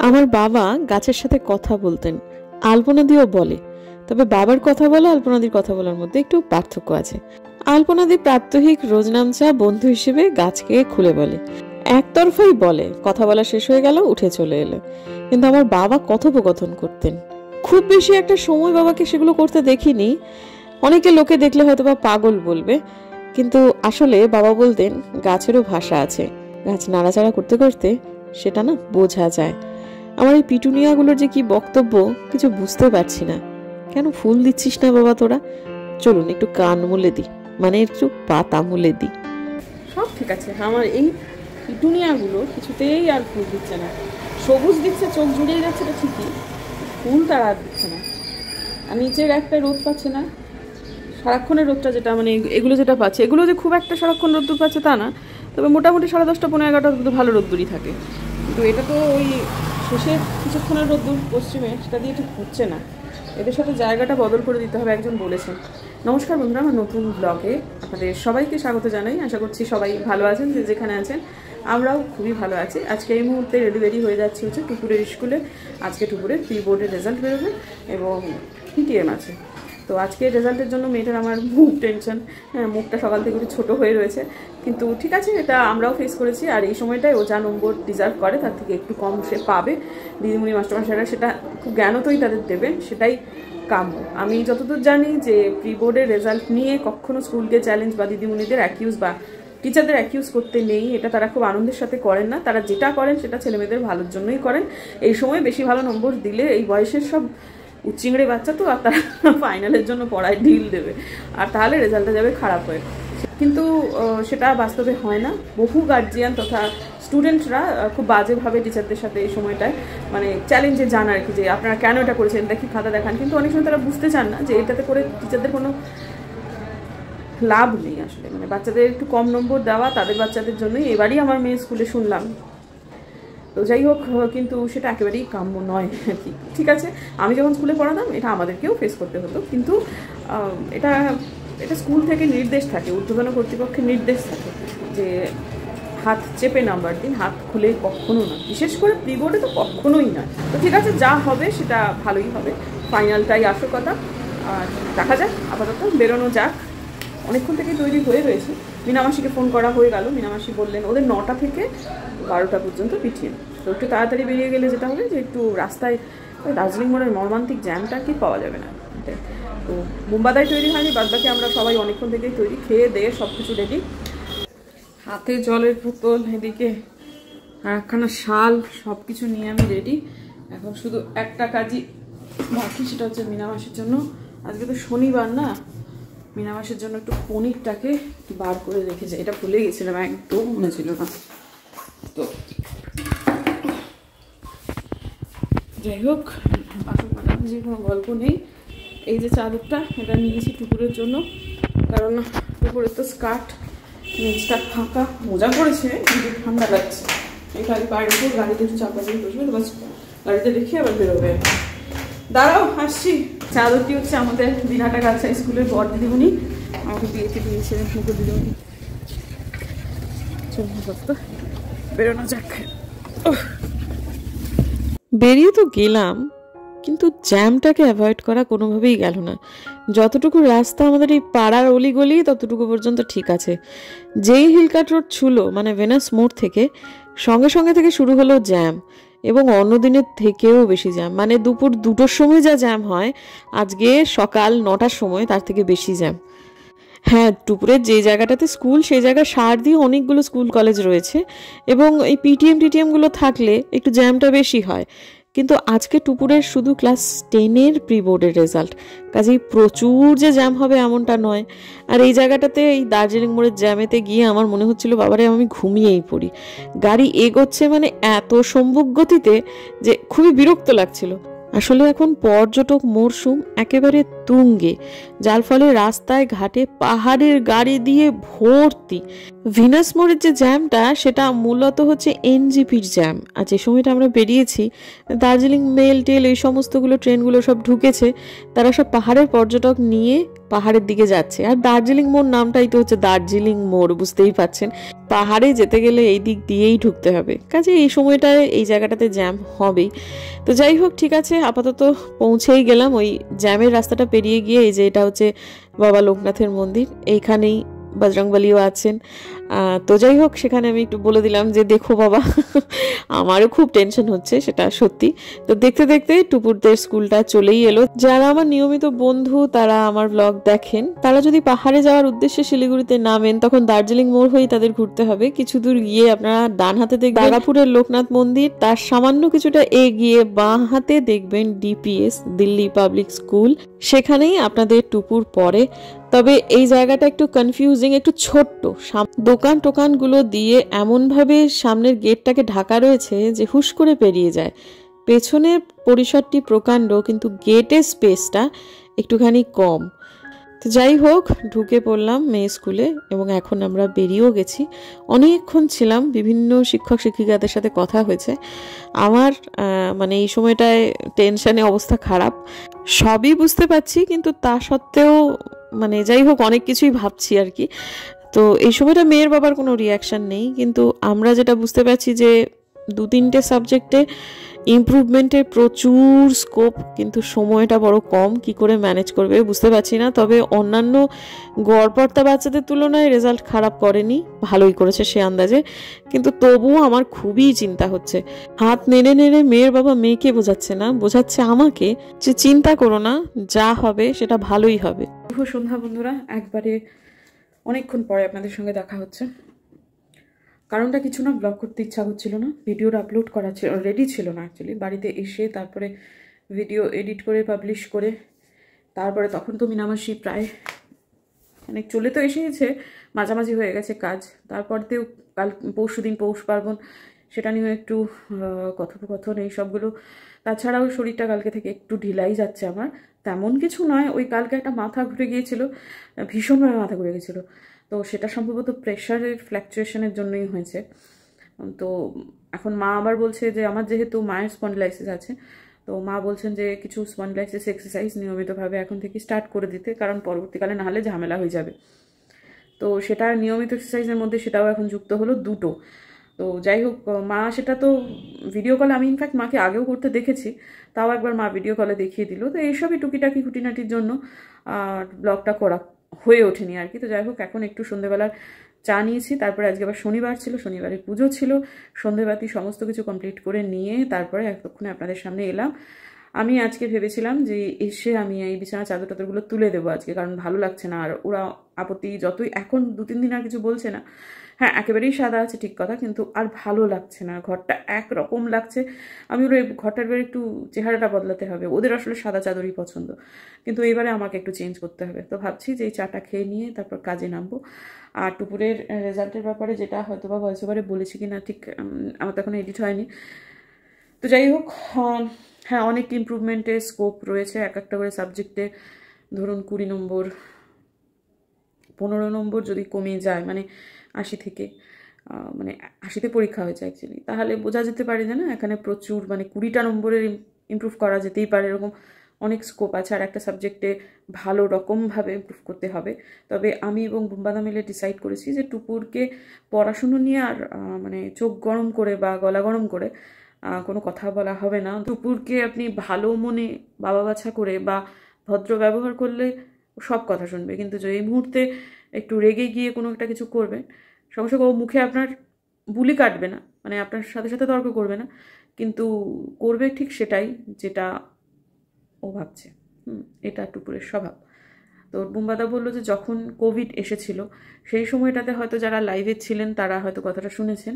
আমার বাবা গাছের সাথে কথা বলতেন, আলপনা দিয়েও বলে। তবে বাবার কথা বলা আলপনাদির কথা বলার মধ্যে একটু পার্থক্য আছে। আলপনাদি প্রাত্যহিক রোজনামচা বন্ধু হিসেবে গাছকে খুলে বলে, একতরফাই বলে, কথা বলা শেষ হয়ে গেল উঠে চলে এলো। কিন্তু আমার বাবা কথোপকথন করতেন। খুব বেশি একটা সময় বাবাকে সেগুলো করতে দেখিনি। অনেকে লোকে দেখলে হয়তো বা পাগল বলবে, কিন্তু আসলে বাবা বলতেন গাছেরও ভাষা আছে, গাছ নাড়াচাড়া করতে করতে সেটা না বোঝা যায়। আমার এই পিটুনিয়াগুলোর যে কি বক্তব্য কিছু বুঝতে পারছি না। কেন ফুল দিচ্ছিস না বাবা তোরা? চলুন একটু কান মুলে দিই, মানে একটু পাতা মুলে দিই। সব ঠিক আছে, আমার এই পিটুনিয়াগুলো কিছুতেই আর ফুল দিচ্ছে না। সবুজ দিচ্ছে, চোখ জুড়িয়ে যাচ্ছে, এটা ঠিকই, ফুল তারা আর দিচ্ছে না। আর নিচের একটা রোদ পাচ্ছে না, সারাক্ষণের রোদটা যেটা মানে এগুলো যেটা পাচ্ছে, এগুলো যে খুব একটা সারাক্ষণ রোদ্দুর পাচ্ছে তা না, তবে মোটামুটি 10:30, 11:30 কিন্তু ভালো রোদ্দুরই থাকে। কিন্তু এটা তো ওই শেষের কিছুক্ষণের রোদ্দুর পশ্চিমে, সেটা দিয়ে ঠিক হচ্ছে না। এদের সাথে জায়গাটা বদল করে দিতে হবে, একজন বলেছেন। নমস্কার বন্ধুরা, আমার নতুন ব্লগে আপনাদের সবাইকে স্বাগত জানাই। আশা করছি সবাই ভালো আছেন, যে যেখানে আছেন। আমরাও খুবই ভালো আছি। আজকে এই মুহূর্তে রেডি হয়ে যাচ্ছি হচ্ছে টুকুরের স্কুলে। আজকে টুকুরের প্রি বোর্ডের রেজাল্ট বেরোবে এবং পিটিএম আছে। তো আজকে রেজাল্টের জন্য মেয়েটার আমার খুব টেনশন। হ্যাঁ, মুখটা সকাল থেকে একটু ছোটো হয়ে রয়েছে, কিন্তু ঠিক আছে, এটা আমরাও ফেস করেছি। আর এই সময়টায় ও যা নম্বর ডিজার্ভ করে তার থেকে একটু কম সে পাবে। দিদিমণি মাস্টারমশাইরা সেটা খুব জ্ঞানতই তাদের দেবেন, সেটাই কাম্য। আমি যতদূর জানি যে প্রি বোর্ডের রেজাল্ট নিয়ে কখনো স্কুলকে চ্যালেঞ্জ বা দিদিমণিদের অ্যাকিউজ বা টিচারদের অ্যাকিউজ করতে নেই। এটা তারা খুব আনন্দের সাথে করেন না। তারা যেটা করেন সেটা ছেলেমেয়েদের ভালোর জন্যই করেন। এই সময় বেশি ভালো নম্বর দিলে এই বয়সের সব উচ্চিংড়ে বাচ্চা তো, আর তারা ফাইনালের জন্য পড়ায় ঢিল দেবে, আর তাহলে রেজাল্টটা যাবে খারাপ হয়ে। কিন্তু সেটা বাস্তবে হয় না। বহু গার্জিয়ান তথা স্টুডেন্টরা খুব বাজেভাবে টিচারদের সাথে এই সময়টায় মানে চ্যালেঞ্জে যান আর কি, যে আপনারা কেন এটা করেছেন, দেখি খাতা দেখান। কিন্তু অনেক সময় তারা বুঝতে চান না যে এটাতে করে টিচারদের কোনো লাভ নেই আসলে। মানে বাচ্চাদের একটু কম নম্বর দেওয়া তাদের বাচ্চাদের জন্যই। এবারই আমার মেয়ে স্কুলে শুনলাম। তো যাই হোক, কিন্তু সেটা একেবারেই কাম্য নয় আর কি। ঠিক আছে, আমি যখন স্কুলে পড়াতাম এটা আমাদেরকেও ফেস করতে হতো, কিন্তু এটা এটা স্কুল থেকে নির্দেশ থাকে, ঊর্ধ্বতন কর্তৃপক্ষের নির্দেশ থাকে যে হাত চেপে নাম্বার দিন, হাত খুলে কখনো না, বিশেষ করে প্রি বোর্ডে তো কখনোই না। তো ঠিক আছে, যা হবে সেটা ভালোই হবে, ফাইনালটাই আসল কথা। আর দেখা যাক, আপাতত বেরোনো যাক। অনেকক্ষণ থেকেই তৈরি হয়ে রয়েছে। মিনামাসিকে ফোন করা হয়ে গেল, মিনামাসি বললেন ওদের 9টা থেকে 12টা পর্যন্ত পিটিএম। তো একটু তাড়াতাড়ি বেরিয়ে গেলে যেটা হবে যে একটু রাস্তায় দার্জিলিং মোড়ের মর্মান্তিক জ্যামটা কি পাওয়া যাবে না। তো মুম্বাদাই তৈরি হয়নি, বাদবাকি আমরা সবাই অনেকক্ষণ থেকেই তৈরি, খেয়ে দিয়ে সব কিছু রেডি। হাতে জলের বোতল, এদিকে আর একখানা শাল, সব কিছু নিয়ে আমি রেডি। এখন শুধু একটা কাজই বাকি, সেটা হচ্ছে মিনামাসির জন্য। আজকে তো শনিবার না, মিনামাসের জন্য একটু পনিরটাকে বার করে রেখেছে, এটা ভুলে গেছিলাম, একদম মনে ছিল না। তো যাই হোক, আসল যে কোনো গল্প নেই। এই যে চাদরটা, এটা নিয়েছি টুকুরের জন্য, কারণ টুকুরের তো স্কার্ট নিচটা ফাঁকা, মোজা পড়েছে কিন্তু ঠান্ডা লাগছে। এই খালি বাইরে উপর গাড়িতে একটু চাপা দিয়ে বসবে, তো বাস গাড়িতে রেখে আবার বেরোবে। দাঁড়াও, আসছি। চাদরটি হচ্ছে আমাদের দিনহাটা গাছা স্কুলের বড় দিদিমণি আমাকে দিয়েছে, দিয়েছিলেন মুকুর দিদিমণি। বেরোনো যাক। বেরিয়ে তো গেলাম, কিন্তু জ্যামটাকে অ্যাভয়েড করা কোনোভাবেই গেল না। যতটুকু রাস্তা আমাদের এই পাড়ার অলিগলি ততটুকু পর্যন্ত ঠিক আছে। যেই হিলকাট রোড ছিল, মানে ভেনাস মোড় থেকে সঙ্গে সঙ্গে থেকে শুরু হলো জ্যাম, এবং অন্য দিনের থেকেও বেশি জ্যাম। মানে দুপুর 2টোর সময় যা জ্যাম হয়, আজকে সকাল 9টার সময় তার থেকে বেশি জ্যাম। হ্যাঁ, টুপুরের যে জায়গাটাতে স্কুল, সেই জায়গায় সার দিয়ে অনেকগুলো স্কুল কলেজ রয়েছে, এবং এই পিটিএমগুলো থাকলে একটু জ্যামটা বেশি হয়। কিন্তু আজকে টুপুরের শুধু ক্লাস 10-এর প্রি বোর্ডের রেজাল্ট, কাজেই প্রচুর যে জ্যাম হবে এমনটা নয়। আর এই জায়গাটাতে এই দার্জিলিং মোড়ের জ্যামেতে গিয়ে আমার মনে হচ্ছিল বাবারে আমি ঘুমিয়েই পড়ি। গাড়ি এগোচ্ছে মানে এত সম্মুখ গতিতে যে খুবই বিরক্ত লাগছিল। আসলে এখন পর্যটক মরশুম, একেবারে তুঙ্গে, যার ফলে রাস্তায় ঘাটে পাহাড়ের গাড়ি দিয়ে ভর্তি। ভিনাস মোড়ের যে জ্যামটা সেটা মূলত হচ্ছে এনজিপির জ্যাম। আর যে সময়টা আমরা বেরিয়েছি, দার্জিলিং মেল টেল এই সমস্তগুলো ট্রেনগুলো সব ঢুকেছে, তারা সব পাহাড়ের পর্যটক নিয়ে পাহাড়ের দিকে যাচ্ছে। আর দার্জিলিং মোড় নামটাই তো হচ্ছে দার্জিলিং মোড়, বুঝতেই পারছেন পাহাড়ে যেতে গেলে এই দিক দিয়েই ঢুকতে হবে, কাজে এই সময়টায় এই জায়গাটাতে জ্যাম হবেই। তো যাই হোক, ঠিক আছে, আপাতত পৌঁছেই গেলাম। ওই জ্যামের রাস্তাটা পেরিয়ে গিয়ে এই যে এটা হচ্ছে বাবা লোকনাথের মন্দির, এইখানেই বজরংবলীও আছেন। তো যাই হোক, সেখানে আমি একটু বলে দিলাম যে দেখো বাবা, আমারও খুব টেনশন হচ্ছে, সেটা সত্যি। তো দেখতে দেখতে টুপুরদের স্কুলটা চলেই এলো। যারা আমার নিয়মিত বন্ধু, তারা আমার ব্লগ দেখেন, তারা যদি পাহাড়ে যাওয়ার উদ্দেশ্যে শিলিগুড়িতে নামেন, তখন দার্জিলিং মোড় হয়েই তাদের ঘুরতে হবে। কিছু দূর গিয়ে আপনারা ডান হাতে দেখবেন দাগাপুরের লোকনাথ মন্দির, তার সামান্য কিছুটা এগিয়ে বাঁ হাতে দেখবেন ডিপিএস, দিল্লি পাবলিক স্কুল, সেখানেই আপনাদের টুপুর পড়ে। তবে এই জায়গাটা একটু কনফিউজিং, একটু ছোট্ট, দোকান টোকানগুলো দিয়ে এমনভাবে সামনের গেটটাকে ঢাকা রয়েছে যে হুশ করে পেরিয়ে যায়। পেছনের পরিসরটি প্রকাণ্ড, কিন্তু গেটের স্পেসটা একটুখানি কম। তো যাই হোক, ঢুকে পড়লাম মেয়ে স্কুলে এবং এখন আমরা বেরিয়েও গেছি। অনেকক্ষণ ছিলাম, বিভিন্ন শিক্ষক শিক্ষিকাদের সাথে কথা হয়েছে। আমার মানে এই সময়টায় টেনশনে অবস্থা খারাপ, সবই বুঝতে পারছি, কিন্তু তা সত্ত্বেও মানে যাই হোক অনেক কিছুই ভাবছি আর কি। তো এই সময়টা মেয়ের বাবার কোনো রিয়াকশান নেই, কিন্তু আমরা যেটা বুঝতে পারছি যে 2-3টে সাবজেক্টে ইমপ্রুভমেন্টের প্রচুর স্কোপ, কিন্তু সময়টা বড় কম, কি করে ম্যানেজ করবে বুঝতে পারছি না। তবে অন্যান্য গড়পড়তা বাচ্চাদের তুলনায় রেজাল্ট খারাপ করেনি, ভালোই করেছে সে আন্দাজে, কিন্তু তবুও আমার খুবই চিন্তা হচ্ছে। হাত নেড়ে নেড়ে মেয়ের বাবা মেয়েকে বোঝাচ্ছে না, বোঝাচ্ছে আমাকে যে চিন্তা করো না, যা হবে সেটা ভালোই হবে। শুভ সন্ধ্যা বন্ধুরা, একবারে অনেকক্ষণ পরে আপনাদের সঙ্গে দেখা হচ্ছে। কারণটা কিছু না, ব্লগ করতে ইচ্ছা করছিল না, ভিডিওর আপলোড করা ছিল, রেডি ছিল না অ্যাকচুয়ালি। বাড়িতে এসে তারপরে ভিডিও এডিট করে পাবলিশ করে তারপরে তখন তো মিনামাসি প্রায় মানে চলে তো এসেছে, মাঝামাঝি হয়ে গেছে কাজ। তারপরতেও কাল পরশুদিন পৌষ পার্বণ, সেটা নিয়েও একটু কথোপকথন এই সবগুলো। তাছাড়াও শরীরটা কালকে থেকে একটু ঢিলাই যাচ্ছে আমার, তেমন কিছু নয়, ওই কালকে একটা মাথা ঘুরে গিয়েছিল, ভীষণভাবে মাথা ঘুরে গেছিলো। তো সেটা সম্ভবত প্রেশারের ফ্ল্যাকচুয়েশনের জন্যই হয়েছে। তো এখন মা আবার বলছে যে আমার যেহেতু মায়ের স্পন্ডিলাইসিস আছে, তো মা বলছেন যে কিছু স্পন্ডিলাইসিস এক্সারসাইজ নিয়মিতভাবে এখন থেকে স্টার্ট করে দিতে, কারণ পরবর্তীকালে নাহলে ঝামেলা হয়ে যাবে। তো সেটা নিয়মিত এক্সারসাইজের মধ্যে সেটাও এখন যুক্ত হলো দুটো। তো যাই হোক, মা সেটা তো ভিডিও কলে, আমি ইনফ্যাক্ট মাকে আগেও করতে দেখেছি, তাও একবার মা ভিডিও কলে দেখিয়ে দিল। তো এইসবই টুকিটাকি খুঁটিনাটির জন্য ব্লগটা করা হয়ে ওঠেনি আর কি। তো যাই হোক, এখন একটু সন্ধেবেলার চা নিয়েছি, তারপরে আজকে আবার শনিবার ছিল, শনিবারে পুজো ছিল, সন্ধেবাতি সমস্ত কিছু কমপ্লিট করে নিয়ে তারপরে এতক্ষণে আপনাদের সামনে এলাম। আমি আজকে ভেবেছিলাম যে এসে আমি এই বিছানা চাদর টাদরগুলো তুলে দেবো আজকে, কারণ ভালো লাগছে না। আর ওরা আপত্তি যতই, এখন 2-3 দিন আর কিছু বলছে না। হ্যাঁ, একেবারেই সাদা আছে ঠিক কথা, কিন্তু আর ভালো লাগছে না, ঘরটা একরকম লাগছে। আমি ওর ঘরটার এবার একটু চেহারাটা বদলাতে হবে, ওদের আসলে সাদা চাদরই পছন্দ, কিন্তু এবারে আমাকে একটু চেঞ্জ করতে হবে। তো ভাবছি যে এই চাটা খেয়ে নিয়ে তারপর কাজে নামবো। আর টুপুরের রেজাল্টের ব্যাপারে যেটা হয়তো বা ভয়েস ওভারে বলেছি কি না ঠিক আমার তো এখন এডিট হয়নি। তো যাই হোক, হ্যাঁ অনেক ইমপ্রুভমেন্টের স্কোপ রয়েছে এক একটা করে সাবজেক্টে। ধরুন 20 নম্বর 15 নম্বর যদি কমে যায়, মানে 80 থেকে, মানে 80তে পরীক্ষা হয়েছে অ্যাকচুয়ালি, তাহলে বোঝা যেতে পারে যে না এখানে প্রচুর, মানে 20টা নম্বরের ইমপ্রুভ করা যেতেই পারে, এরকম অনেক স্কোপ আছে। আর একটা সাবজেক্টে ভালো রকমভাবে ইমপ্রুভ করতে হবে। তবে আমি এবং বুম্বাদা মিলে ডিসাইড করেছি যে টুপুরকে পড়াশুনো নিয়ে আর মানে চোখ গরম করে বা গলা গরম করে কোনো কথা বলা হবে না। টুপুরকে আপনি ভালো মনে বাবা বাছা করে বা ভদ্র ব্যবহার করলে সব কথা শুনবে, কিন্তু যে এই মুহূর্তে একটু রেগে গিয়ে কোনো একটা কিছু করবে, সঙ্গে সঙ্গে ও মুখে আপনার বুলি কাটবে না, মানে আপনার সাথে সাথে তর্ক করবে না, কিন্তু করবে ঠিক সেটাই যেটা ও ভাবছে। এটা টুপুরের স্বভাব। তো বুম্বাদা বললো যে যখন কোভিড এসেছিল সেই সময়টাতে হয়তো যারা লাইভে ছিলেন তারা হয়তো কথাটা শুনেছেন।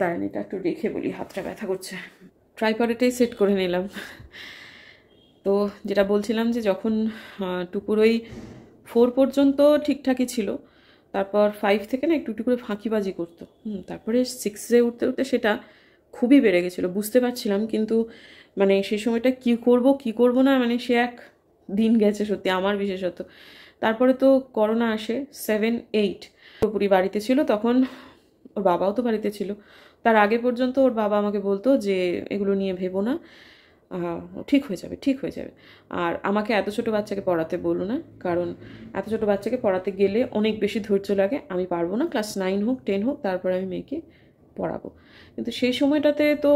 তাই এটা একটু রেখে বলি, হাতটা ব্যথা করছে, ট্রাইপডেটাই সেট করে নিলাম। তো যেটা বলছিলাম যে যখন টুকুর ওই 4 পর্যন্ত ঠিকঠাকই ছিল, তারপর 5 থেকে না একটু একটু করে ফাঁকিবাজি করতো। তারপরে 6-এ উঠতে উঠতে সেটা খুবই বেড়ে গেছিলো, বুঝতে পারছিলাম, কিন্তু মানে সেই সময়টা কি করব না, মানে সে এক দিন গেছে সত্যি আমার বিশেষত। তারপরে তো করোনা আসে 7-8, পুরোপুরি বাড়িতে ছিল, তখন ওর বাবাও তো বাড়িতে ছিল। তার আগে পর্যন্ত ওর বাবা আমাকে বলতো যে এগুলো নিয়ে ভেবো না, ঠিক হয়ে যাবে, ঠিক হয়ে যাবে। আর আমাকে এত ছোটো বাচ্চাকে পড়াতে বলো না, কারণ এত ছোটো বাচ্চাকে পড়াতে গেলে অনেক বেশি ধৈর্য লাগে, আমি পারবো না, ক্লাস 9 হোক 10 হোক তারপরে আমি মেয়েকে পড়াবো। কিন্তু সেই সময়টাতে তো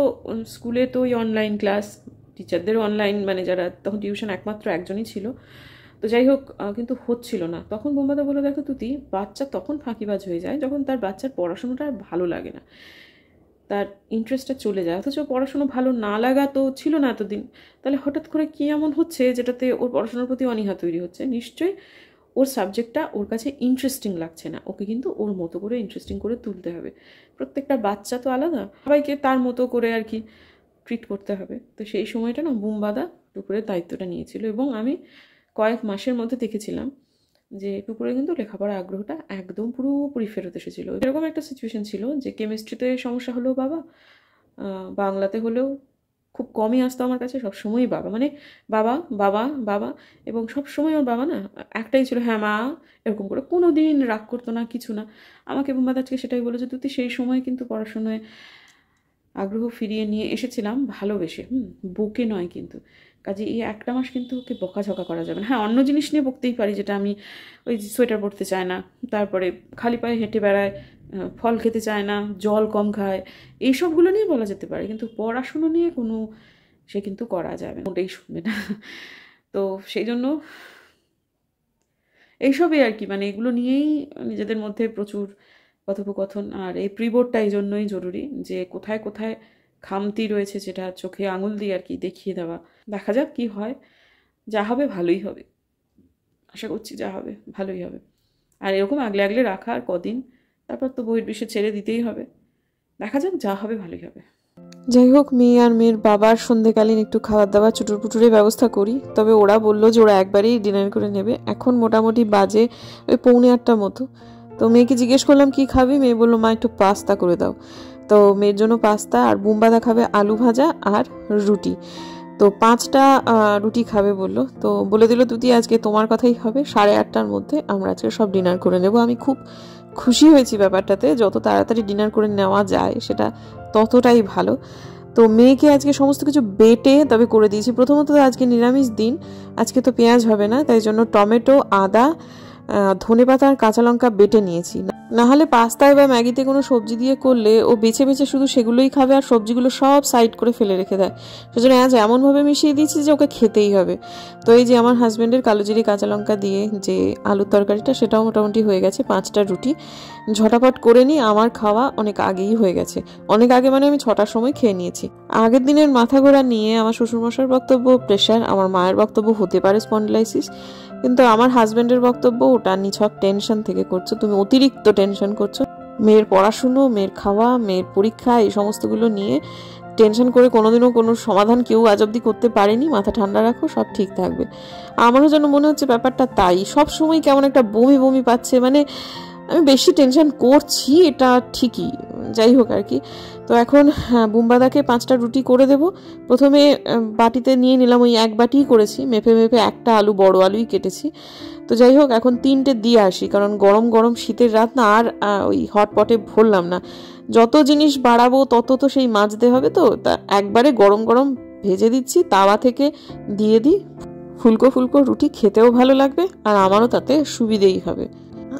স্কুলে তো ওই অনলাইন ক্লাস, টিচারদের অনলাইন, মানে যারা তখন টিউশন একমাত্র একজনই ছিল। তো যাই হোক, কিন্তু হচ্ছিল না। তখন বোম্বাদা বলে, দেখো তুতি, বাচ্চা তখন ফাঁকিবাজ হয়ে যায় যখন তার বাচ্চার পড়াশোনাটা আর ভালো লাগে না, তার ইন্টারেস্টটা চলে যায়। অথচ পড়াশুনো ভালো না লাগা তো ছিল না এতদিন, তাহলে হঠাৎ করে কী এমন হচ্ছে যেটাতে ওর পড়াশোনার প্রতি অনীহা তৈরি হচ্ছে? নিশ্চয়ই ওর সাবজেক্টটা ওর কাছে ইন্টারেস্টিং লাগছে না, ওকে কিন্তু ওর মতো করে ইন্টারেস্টিং করে তুলতে হবে। প্রত্যেকটা বাচ্চা তো আলাদা, সবাইকে তার মতো করে আর কি ট্রিট করতে হবে। তো সেই সময়টা না বুম্বাদা টুকুরের দায়িত্বটা নিয়েছিল, এবং আমি কয়েক মাসের মধ্যে দেখেছিলাম যে টুকুরের কিন্তু লেখাপড়ার আগ্রহটা একদম পুরোপুরি ফেরত এসেছিলো। এরকম একটা সিচুয়েশন ছিল যে কেমিস্ট্রিতে সমস্যা হলেও বাবা, বাংলাতে হলেও খুব কমই আসতো আমার কাছে, সবসময়ই বাবা, মানে বাবা বাবা বাবা। এবং সবসময় ওর বাবা না একটাই ছিল, হ্যাঁ মা, এরকম করে কোনো দিন রাগ করতো না, কিছু না। আমাকে বুম্বাদা আজকে সেটাই বলেছে, তুই সেই সময় কিন্তু পড়াশোনায় আগ্রহ ফিরিয়ে নিয়ে এসেছিলাম ভালোবেসে, বকে নয় কিন্তু। কাজে এই একটা মাস কিন্তু ওকে বকাঝকা করা যাবে না। হ্যাঁ, অন্য জিনিস নিয়ে বকতেই পারি, যেটা আমি ওই সোয়েটার পরতে চায় না, তারপরে খালি পায়ে হেঁটে বেড়ায়, ফল খেতে চায় না, জল কম খায়, এইসবগুলো নিয়ে বলা যেতে পারে, কিন্তু পড়াশুনো নিয়ে কোনো সে কিন্তু করা যাবে না, ওটাই শুনবে না। তো সেই জন্য এইসবই আর কি, মানে এগুলো নিয়েই নিজেদের মধ্যে প্রচুর কথোপকথন। আর এই প্রিবোর্ডটা এই জন্যই জরুরি যে কোথায় কোথায় খামতি রয়েছে, যেটা চোখে আঙুল দিয়ে আর কি দেখিয়ে দেওয়া। দেখা যাক কি হয়, যা হবে ভালোই হবে, আশা করছি যা হবে ভালোই হবে। আর এরকম আগলে আগলে রাখা আর কদিন, তারপর তো বইয়ের বিষয়ে ছেড়ে দিতেই হবে। দেখা যাক, যা হবে ভালোই হবে। যাই হোক, মেয়ে আর মেয়ের বাবার সন্ধেকালীন একটু খাবার দাবার চুটুর পুটুরের ব্যবস্থা করি। তবে ওরা বললো যে ওরা একবারেই ডিনার করে নেবে। এখন মোটামুটি বাজে ওই 7:45 মতো। তো মেয়েকে জিজ্ঞেস করলাম কি খাবি, মেয়ে বললো মা একটু পাস্তা করে দাও। তো মেয়ের জন্য পাস্তা, আর বুম্বাদা খাবে আলু ভাজা আর রুটি। তো 5টা রুটি খাবে বললো। তো বলে দিল তুই আজকে তোমার কথাই হবে, 8:30টার মধ্যে আমরা আজকে সব ডিনার করে নেব। আমি খুব খুশি হয়েছি ব্যাপারটাতে, যত তাড়াতাড়ি ডিনার করে নেওয়া যায় সেটা ততটাই ভালো। তো মেয়েকে আজকে সমস্ত কিছু বেটে তবে করে দিয়েছি। প্রথমত আজকে নিরামিষ দিন, আজকে তো পেঁয়াজ হবে না, তাই জন্য টমেটো, আদা, ধনেপাতা আর কাঁচা লঙ্কা বেটে নিয়েছি। নাহলে পাস্তায় বা ম্যাগিতে কোনো সবজি দিয়ে করলে ও বেছে বেছে শুধু সেগুলোই খাবে, আর সবজিগুলো সব সাইড করে ফেলে রেখে দেয়। সেজন্য আজ এমনভাবে মিশিয়ে দিয়েছি যে ওকে খেতেই হবে। তো এই যে আমার হাজব্যান্ডের কালোজিরি কাঁচা লঙ্কা দিয়ে যে আলুর তরকারিটা, সেটাও মোটামুটি হয়ে গেছে। 5টা রুটি ঝটাপট করে নিই, আমার খাওয়া অনেক আগেই হয়ে গেছে। অনেক আগে মানে আমি 6টার সময় খেয়ে নিয়েছি। আগের দিনের মাথা ঘোরা নিয়ে আমার শ্বশুরমশাইয়ের বক্তব্য প্রেশার, আমার মায়ের বক্তব্য হতে পারে স্পন্ডিলাইসিস, কিন্তু আমার হাজব্যান্ডের বক্তব্য ওটা নিছক টেনশন থেকে করছো, তুমি অতিরিক্ত টেনশন করছো। মেয়ের পড়াশুনো, মেয়ের খাওয়া, মেয়ের পরীক্ষা, এই সমস্তগুলো নিয়ে টেনশন করে কোনোদিনও কোনো সমাধান কেউ আজ অব্দি করতে পারেনি। মাথা ঠান্ডা রাখো, সব ঠিক থাকবে। আমারও যেন মনে হচ্ছে ব্যাপারটা তাই, সব সময় কেমন একটা বমি বমি পাচ্ছে, মানে আমি বেশি টেনশন করছি এটা ঠিকই, যাই হোক আর কি। তো এখন বুম্বাদাকে 5টা রুটি করে দেব। প্রথমে বাটিতে নিয়ে নিলাম, ওই এক বাটিই করেছি, মেপে মেপে একটা আলু, বড় আলুই কেটেছি। তো যাই হোক, এখন 3টে দিয়ে আসি, কারণ গরম গরম শীতের রাত না, আর ওই হটপটে ভরলাম না। যত জিনিস বাড়াবো তত তো সেই মাজতে হবে, তো তা একবারে গরম গরম ভেজে দিচ্ছি, তাওয়া থেকে দিয়ে দিই। ফুলকো ফুলকো রুটি খেতেও ভালো লাগবে, আর আমারও তাতে সুবিধেই হবে।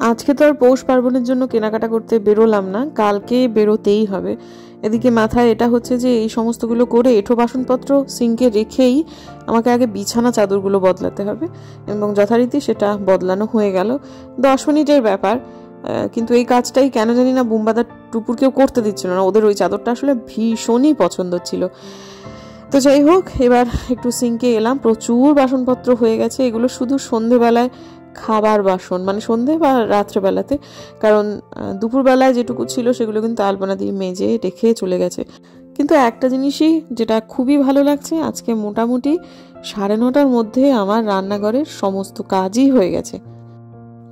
আজকে তো আর পৌষ পার্বণের জন্য কেনাকাটা করতে বেরোলাম না, কালকে বেরোতেই হবে। এদিকে মাথায় এটা হচ্ছে যে এই সমস্তগুলো করে এঁঠো বাসনপত্র সিঙ্কে রেখেই আমাকে আগে বিছানা চাদরগুলো বদলাতে হবে, এবং যথারীতি সেটা বদলানো হয়ে গেল। 10 মিনিটের ব্যাপার, কিন্তু এই কাজটাই কেন জানি না বুম্বাদার টুপুরকেও করতে দিচ্ছিল না, ওদের ওই চাদরটা আসলে ভীষণই পছন্দ ছিল। তো যাই হোক, এবার একটু সিঙ্কে এলাম, প্রচুর বাসনপত্র হয়ে গেছে। এগুলো শুধু সন্ধেবেলায় খাবার বাসন, মানে সন্ধে বা রাত্রেবেলাতে, কারণ দুপুরবেলায় যেটুকু ছিল সেগুলো কিন্তু আলপনা দিয়ে মেজে রেখে চলে গেছে। কিন্তু একটা জিনিসই যেটা খুবই ভালো লাগছে, আজকে মোটামুটি 9:30টার মধ্যে আমার রান্নাঘরের সমস্ত কাজই হয়ে গেছে,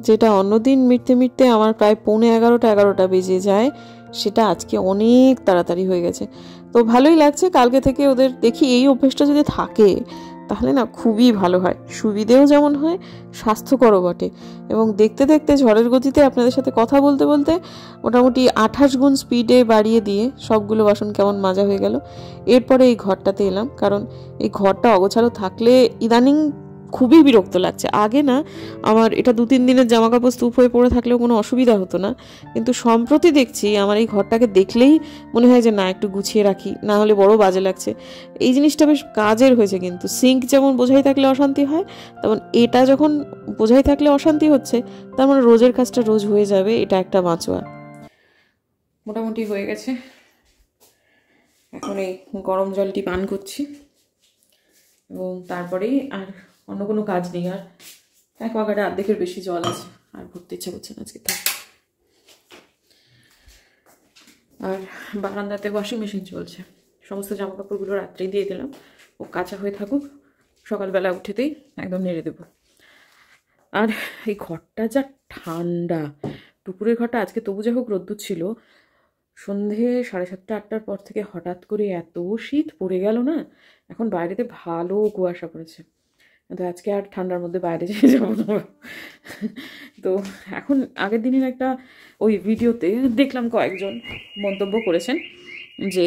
যেটা অন্যদিন মিটতে মিটতে আমার প্রায় 11:45 বেজে যায়, সেটা আজকে অনেক তাড়াতাড়ি হয়ে গেছে। তো ভালোই লাগছে। কালকে থেকে ওদের দেখি এই অভ্যেসটা যদি থাকে তাহলে না খুবই ভালো হয়, সুবিধেও যেমন হয়, স্বাস্থ্যকরও বটে। এবং দেখতে দেখতে ঝড়ের গতিতে আপনাদের সাথে কথা বলতে বলতে মোটামুটি 28 গুণ স্পিডে বাড়িয়ে দিয়ে সবগুলো বাসন কেমন মাজা হয়ে গেল। এরপরে এই ঘরটাতে এলাম, কারণ এই ঘরটা অগোছালো থাকলে ইদানিং খুবই বিরক্ত লাগছে। আগে না আমার এটা 2-3 দিনের জামা কাপড় স্তূপ হয়ে পড়ে থাকলেও কোনো অসুবিধা হতো না, কিন্তু সম্প্রতি দেখছি আমার এই ঘরটাকে দেখলেই মনে হয় যে না একটু গুছিয়ে রাখি, না হলে বড় বাজে লাগছে। এই জিনিসটা বেশ কাজের হয়েছে, কিন্তু সিঙ্ক যেমন বোঝাই থাকলে অশান্তি হয়, তেমন এটা যখন বোঝাই থাকলে অশান্তি হচ্ছে, তার মানে রোজের কাজটা রোজ হয়ে যাবে, এটা একটা বাঁচোয়া। মোটামুটি হয়ে গেছে, এখন এই গরম জলটি পান করছি এবং তারপরেই আর অন্য কোনো কাজ নেই। আর অ্যাকোয়াগার্ডে অর্ধেকের বেশি জল আছে, আর ভরতে ইচ্ছা করছে না আজকে। আর বারান্দাতে ওয়াশিং মেশিন চলছে, সমস্ত জামা কাপড়গুলো রাত্রেই দিয়ে দিলাম, ও কাঁচা হয়ে থাকুক, সকালবেলা উঠেতেই একদম নেড়ে দেবো। আর এই ঘরটা যা ঠান্ডা, দুপুরের ঘরটা আজকে তবু যা হোক রোদ্দুর ছিল, সন্ধে 7:30-8টার পর থেকে হঠাৎ করে এত শীত পড়ে গেল না, এখন বাইরেতে ভালো কুয়াশা পড়েছে। তো আজকে আর ঠান্ডার মধ্যে বাইরে যেয়ে যাবো না। তো এখন আগের দিনের একটা ওই ভিডিওতে দেখলাম কয়েকজন মন্তব্য করেছেন যে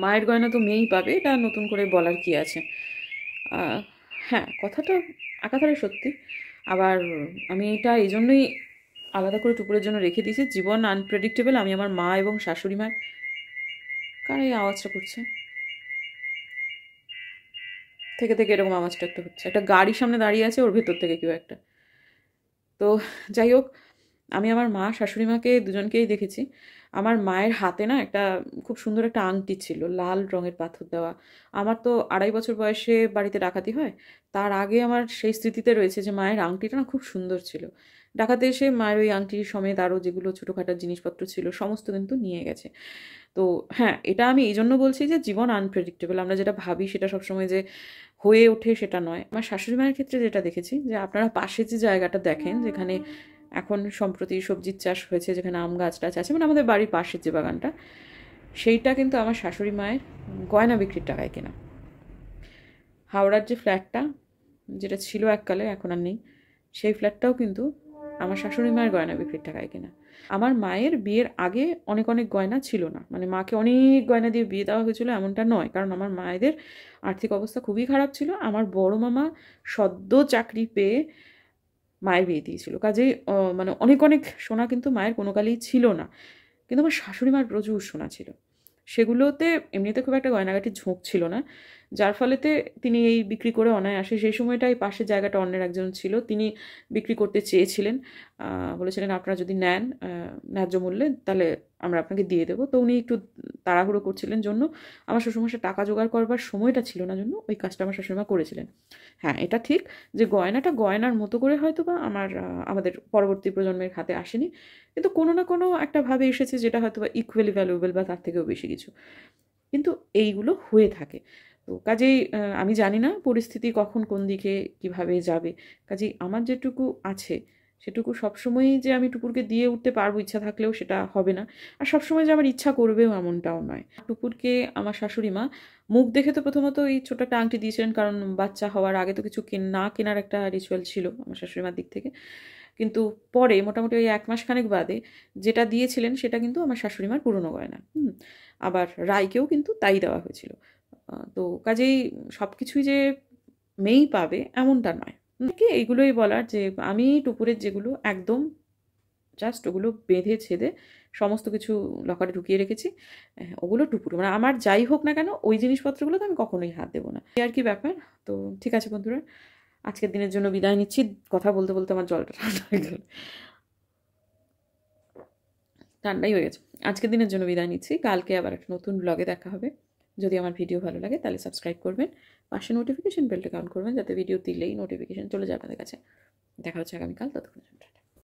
মায়ের গয়না তো মেয়েই পাবে, এটা নতুন করে বলার কি আছে। হ্যাঁ, কথাটা একাধারে সত্যি। আবার আমি এটা এই জন্যই আলাদা করে টুকুরের জন্য রেখে দিয়েছি, জীবন আনপ্রেডিক্টেবল। আমি আমার মা এবং শাশুড়ি মার, কার এই আওয়াজটা করছে থেকে থেকে, এরকম আওয়াজটা একটা হচ্ছে, একটা গাড়ির সামনে দাঁড়িয়ে আছে, ওর ভেতর থেকে কেউ একটা। তো যাই হোক, আমি আমার মা শাশুড়ি মাকে দুজনকেই দেখেছি। আমার মায়ের হাতে না একটা খুব সুন্দর একটা আংটি ছিল, লাল রঙের পাথর দেওয়া। আমার তো 2.5 বছর বয়সে বাড়িতে ডাকাতি হয়, তার আগে আমার সেই স্মৃতিতে রয়েছে যে মায়ের আংটিটা না খুব সুন্দর ছিল। ডাকাতে এসে মায়ের ওই আংটি সমেত আরও যেগুলো ছোটোখাটো জিনিসপত্র ছিল সমস্ত কিন্তু নিয়ে গেছে। তো হ্যাঁ, এটা আমি এই জন্য বলছি যে জীবন আনপ্রেডিক্টেবল। আমরা যেটা ভাবি সেটা সবসময় যে হয়ে ওঠে সেটা নয়। আমার শাশুড়ি মায়ের ক্ষেত্রে যেটা দেখেছি, যে আপনারা পাশে যে জায়গাটা দেখেন যেখানে এখন সম্প্রতি সবজির চাষ হয়েছে, যেখানে আম গাছ টাছ আছে, মানে আমাদের বাড়ির পাশের যে বাগানটা, সেইটা কিন্তু আমার শাশুড়ি মায়ের গয়না বিক্রির টাকায় কেনা। হাওড়ার যে ফ্ল্যাটটা যেটা ছিল এককালে, এখন আর নেই, সেই ফ্ল্যাটটাও কিন্তু আমার শাশুড়ি মায়ের গয়না বিক্রির টাকায় কেনা। আমার মায়ের বিয়ের আগে অনেক অনেক গয়না ছিল না, মানে মাকে অনেক গয়না দিয়ে বিয়ে দেওয়া হয়েছিল এমনটা নয়, কারণ আমার মায়েদের আর্থিক অবস্থা খুবই খারাপ ছিল। আমার বড় মামা সদ্য চাকরি পেয়ে মায়ের বিয়ে দিয়েছিল, কাজেই মানে অনেক অনেক সোনা কিন্তু মায়ের কোনো কালেই ছিল না। কিন্তু আমার শাশুড়ি মার প্রচুর সোনা ছিল, সেগুলোতে এমনিতে খুব একটা গয়নাগাটির ঝোঁক ছিল না, যার ফলেতে তিনি এই বিক্রি করে অনায়াসে, সেই সময়টাই পাশের জায়গাটা অন্যের একজন ছিল, তিনি বিক্রি করতে চেয়েছিলেন, বলেছিলেন আপনারা যদি নেন ন্যায্য মূল্যে তাহলে আমরা আপনাকে দিয়ে দেবো। তো উনি একটু তাড়াহুড়ো করছিলেন জন্য, আমার শ্বশুরমশাই টাকা জোগাড় করবার সময়টা ছিল না জন্য ওই কাজটা আমার শাশুড়িমা করেছিলেন। হ্যাঁ, এটা ঠিক যে গয়নাটা গয়নার মতো করে হয়তো বা আমাদের পরবর্তী প্রজন্মের হাতে আসেনি, কিন্তু কোনো না কোনো একটা ভাবে এসেছে যেটা হয়তো বা ইকুয়ালি ভ্যালুয়েবল বা তার থেকেও বেশি কিছু, কিন্তু এইগুলো হয়ে থাকে। তো কাজেই আমি জানি না পরিস্থিতি কখন কোন দিকে কিভাবে যাবে, কাজেই আমার যেটুকু আছে সেটুকু সবসময়ই যে আমি টুকুরকে দিয়ে উঠতে পারবো ইচ্ছা থাকলেও সেটা হবে না, আর সবসময় যে আমার ইচ্ছা করবেও এমনটাও নয়। টুকুরকে আমার শাশুড়ি মা মুখ দেখে তো প্রথমত এই ছোট একটা আংটি দিয়েছিলেন, কারণ বাচ্চা হওয়ার আগে তো কিছু না কেনার একটা রিচুয়াল ছিল আমার শাশুড়ি মার দিক থেকে, কিন্তু পরে মোটামুটি ওই 1 মাস খানেক বাদে যেটা দিয়েছিলেন সেটা কিন্তু আমার শাশুড়ি মার পুরনো গয়না। আবার রায়কেও কিন্তু তাই দেওয়া হয়েছিল। তো কাজেই সব কিছুই যে মেয়েই পাবে এমনটা নয়। কি এইগুলোই বলার যে আমি টুকুরের যেগুলো একদম জাস্ট ওগুলো বেঁধে ছেদে সমস্ত কিছু লকারে ঢুকিয়ে রেখেছি, ওগুলো টুকুর, মানে আমার যাই হোক না কেন ওই জিনিসপত্রগুলোতে আমি কখনোই হাত দেবো না, এই আর কি ব্যাপার। তো ঠিক আছে বন্ধুরা, আজকের দিনের জন্য বিদায় নিচ্ছি। কথা বলতে বলতে আমার জলটা ঠান্ডা হয়ে গেল, ঠান্ডাই হয়ে গেছে। আজকের দিনের জন্য বিদায় নিচ্ছি, কালকে আবার একটা নতুন ব্লগে দেখা হবে। যদি আমার ভিডিও ভালো লাগে তাহলে সাবস্ক্রাইব করবেন, পাশে নোটিফিকেশন বেলটা অন করবেন, যাতে ভিডিও দিলেই নোটিফিকেশন চলে যায় আপনাদের কাছে। দেখা হচ্ছে আগামীকাল, ততক্ষণ।